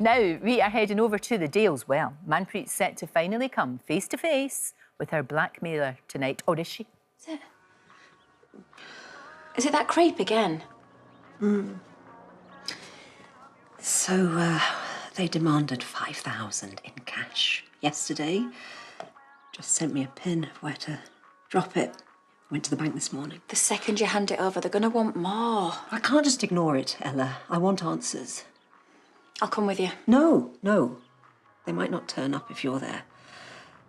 Now, we are heading over to the Dales. Well, Manpreet's set to finally come face-to-face with her blackmailer tonight. Or is she? Is it that creep again? So, they demanded 5,000 in cash yesterday. Just sent me a pin of where to drop it. Went to the bank this morning. The second you hand it over, they're going to want more. I can't just ignore it, Ella. I want answers. I'll come with you. No. They might not turn up if you're there.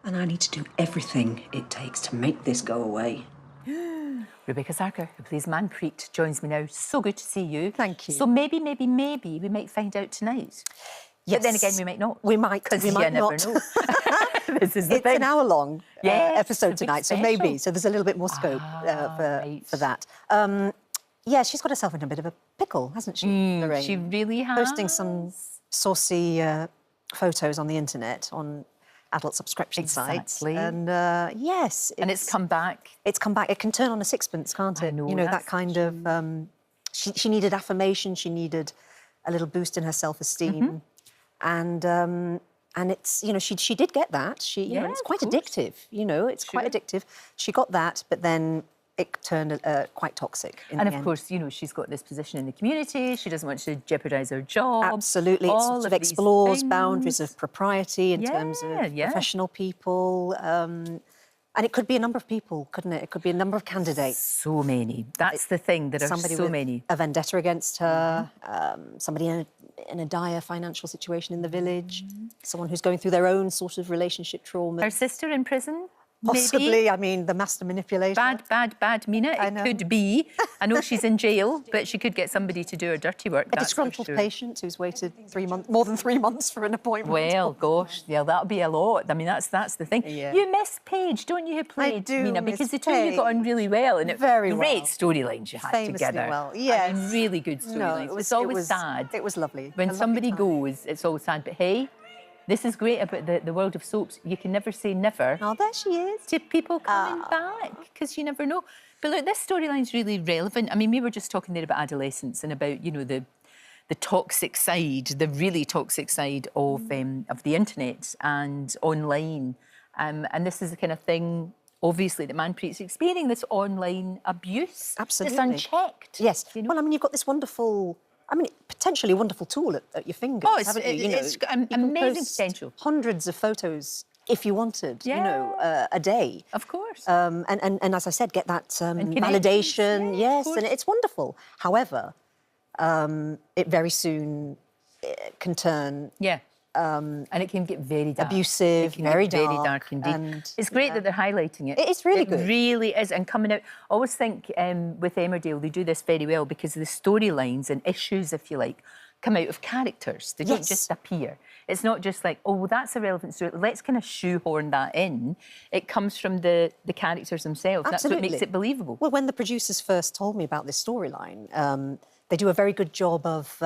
And I need to do everything it takes to make this go away. Rebecca Sarker, who plays Manpreet, joins me now. So good to see you. Thank you. So maybe we might find out tonight. Yes. But then again, we might not. We might. Because we you might never not. know. This is the It's thing. an hour-long episode it's a big tonight, so special. maybe. So there's a little bit more scope right. for that. Yeah, she's got herself in a bit of a pickle, hasn't she, Lorraine? She really has. Posting some saucy photos on the internet, on adult subscription sites. And yes... And it's come back. It's come back. It can turn on a sixpence, can't it? I know, you know, that that's kind of... She needed affirmation, she needed a little boost in her self-esteem. And it's, you know, she did get that. You know, it's quite addictive, you know, it's quite addictive. She got that, but then it turned quite toxic in the And end. of course, you know, she's got this position in the community. She doesn't want to jeopardise her job. Absolutely. It sort of explores boundaries of propriety in terms of professional people. And it could be a number of people, couldn't it? It could be a number of candidates. So many. That's the thing. There are so many. A vendetta against her, somebody in a dire financial situation in the village, someone who's going through their own sort of relationship trauma. Her sister in prison? Possibly. Maybe. I mean, the master manipulator. Bad Mina. It could be. I know she's in jail, but she could get somebody to do her dirty work. A disgruntled patient who's waited more than 3 months for an appointment. Well, gosh, yeah, that'll be a lot. I mean, that's the thing. Yeah. You miss Paige, don't you, who played Mina? Because the two of you got on really well. And Very great well. storylines you had Famously together. well, I yes. mean, really good storylines. No, it's always sad. It was lovely. When somebody goes, it's always sad. But hey, this is great about the world of soaps. You can never say never. Oh, there she is. To people coming back, because you never know. But look, this storyline's really relevant. I mean, we were just talking there about adolescence and about, you know, the toxic side, the really toxic side of the internet and online. And this is the kind of thing, obviously, that Manpreet's experiencing, this online abuse. Absolutely. It's unchecked. Yes. You know? Well, I mean, you've got this wonderful... I mean, potentially a wonderful tool at your fingers, haven't you? You know, it's got you can amazing post potential. Hundreds of photos, if you wanted, you know, a day. Of course. And as I said, get that validation. Yes, and it's wonderful. However, it very soon can turn... and it can get very dark. Abusive, very dark indeed. and, it's great that they're highlighting it. It's really good. It really is. And coming out, I always think with Emmerdale, they do this very well because the storylines and issues, if you like, come out of characters. They don't just appear. It's not just like, oh, well, that's a relevant story. Let's kind of shoehorn that in. It comes from the characters themselves. Absolutely. That's what makes it believable. Well, when the producers first told me about this storyline, they do a very good job of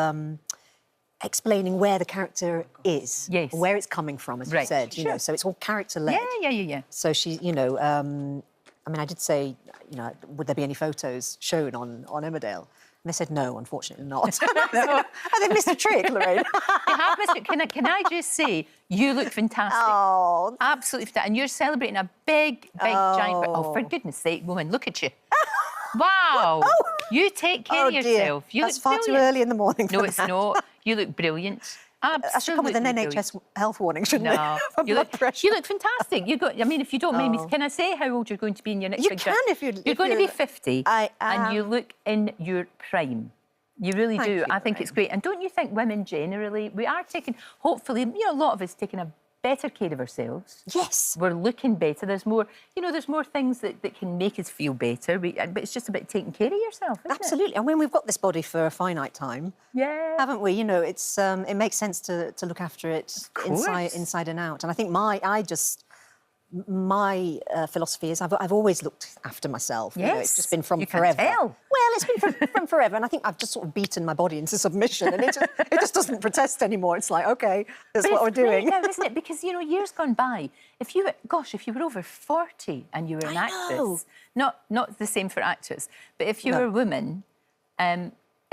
explaining where the character is, where it's coming from, as you said. You know, so it's all character-led. Yeah. So she, you know, I mean, I did say, you know, would there be any photos shown on Emmerdale? And they said, no, unfortunately not. I they missed a trick, Lorraine. They have missed it. Can I just say, you look fantastic. Oh. Absolutely fantastic. And you're celebrating a big, giant... Oh, for goodness sake, woman, look at you. Wow. You take care of yourself. You That's look far brilliant. too early in the morning for No, it's not. You look brilliant. Absolutely. I should come with an NHS health warning, shouldn't I? No. You look fantastic. I mean, if you don't mind me, can I say how old you're going to be in your next... You can if you're... You're going to be 50. I am. And you look in your prime. You really do. You, I think it's great. And don't you think women generally, we are taking, hopefully, you know, a lot of us taking a better care of ourselves. Yes. We're looking better. There's more, you know, there's more things that can make us feel better. But it's just about taking care of yourself, isn't Absolutely. And when we've got this body for a finite time, haven't we? You know, it's it makes sense to look after it inside and out. And I think my philosophy is I've always looked after myself. Yes. You know, it's just been from You can forever. tell. Well, it's been from forever, and I think I've just sort of beaten my body into submission, and it just doesn't protest anymore. It's like, okay, that's what we're doing. Now, isn't it? Because, you know, years gone by, if you were over 40 and you were an actress, not the same for actors, but if you were a woman,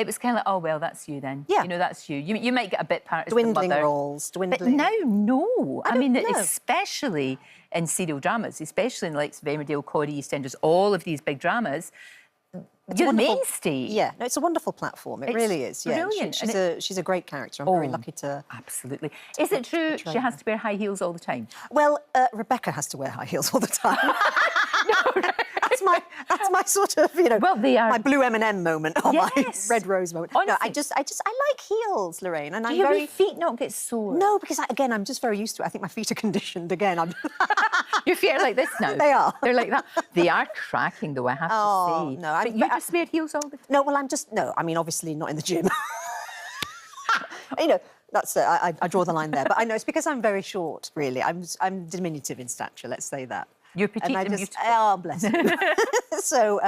it was kind of like, oh, well, that's you then. Yeah. You know, that's you. You might get a bit part as Dwindling the mother. roles, dwindling. But now, no. I mean, know. especially in serial dramas, especially in the likes of Emmerdale, Corrie, EastEnders, all of these big dramas, you're the mainstay. Yeah, no, it's a wonderful platform. It really is. Yeah, brilliant. She's a great character. I'm very lucky to. Absolutely. Is it true she has to wear high heels all the time? Well, Rebecca has to wear high heels all the time. That's my sort of, you know, well, they are... my blue M&M moment or my red rose moment. Honestly. No, I like heels, Lorraine, and Do your feet not get sore? No, because again, I'm just very used to it. I think my feet are conditioned again. Your feet are like this now. They are. They're like that. They are cracking, though, I have to say. No, but you just wear heels all the time? No, well, I mean, obviously not in the gym. You know, that's I draw the line there. But I know it's because I'm very short, really. I'm diminutive in stature, let's say that. You're petite and beautiful. Oh, bless you. So,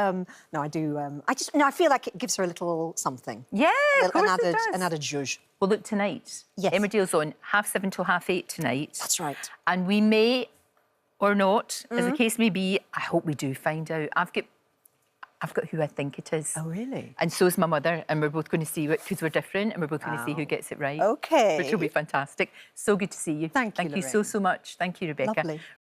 no, I do. I feel like it gives her a little something. Yeah, of course it does. An added zhuzh. Well, look, tonight, Emmerdale's on 7:30 till 8:30 tonight. That's right. And we may or not, as the case may be, I hope we do find out. I've got who I think it is. Oh, really? And so's my mother, and we're both going to see it because we're different, and we're both going to see who gets it right. Okay. Which will be fantastic. So good to see you. Thank you, Thank you so, Lorraine. so much. Thank you, Rebecca. Lovely.